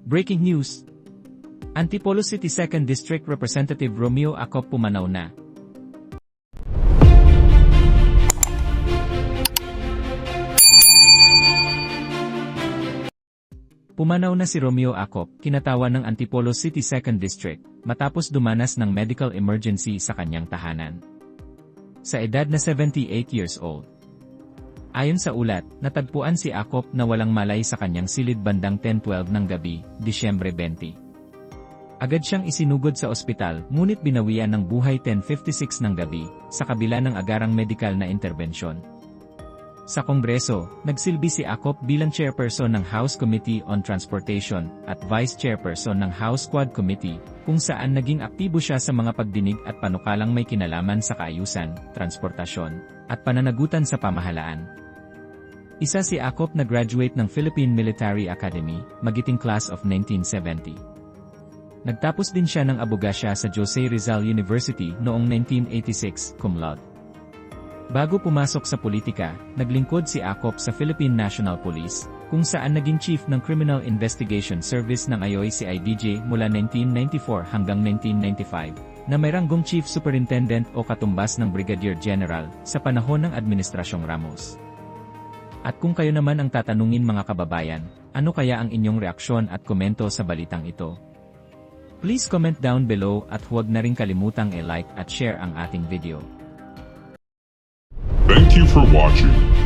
Breaking news! Antipolo City 2nd District Representative Romeo Acop pumanaw na. Pumanaw na si Romeo Acop, kinatawan ng Antipolo City 2nd District, matapos dumanas ng medical emergency sa kanyang tahanan. Sa edad na 78 years old. Ayon sa ulat, natagpuan si Acop na walang malay sa kanyang silid bandang 10:12 ng gabi, Disyembre 20. Agad siyang isinugod sa ospital, ngunit binawian ng buhay 10:56 ng gabi, sa kabila ng agarang medikal na interbensyon. Sa Kongreso, nagsilbi si Acop bilang chairperson ng House Committee on Transportation at vice chairperson ng House Quad Committee, kung saan naging aktibo siya sa mga pagdinig at panukalang may kinalaman sa kaayusan, transportasyon, at pananagutan sa pamahalaan. Isa si Acop na graduate ng Philippine Military Academy, magiting class of 1970. Nagtapos din siya ng abogasya sa Jose Rizal University noong 1986, cum laude. Bago pumasok sa politika, naglingkod si Acop sa Philippine National Police, kung saan naging chief ng Criminal Investigation Service ng IOI-CIDJ mula 1994 hanggang 1995, na may ranggong Chief Superintendent o katumbas ng Brigadier General sa panahon ng Administrasyong Ramos. At kung kayo naman ang tatanungin mga kababayan, ano kaya ang inyong reaksyon at komento sa balitang ito? Please comment down below at huwag na rin kalimutang i-like at share ang ating video. Thank you for watching.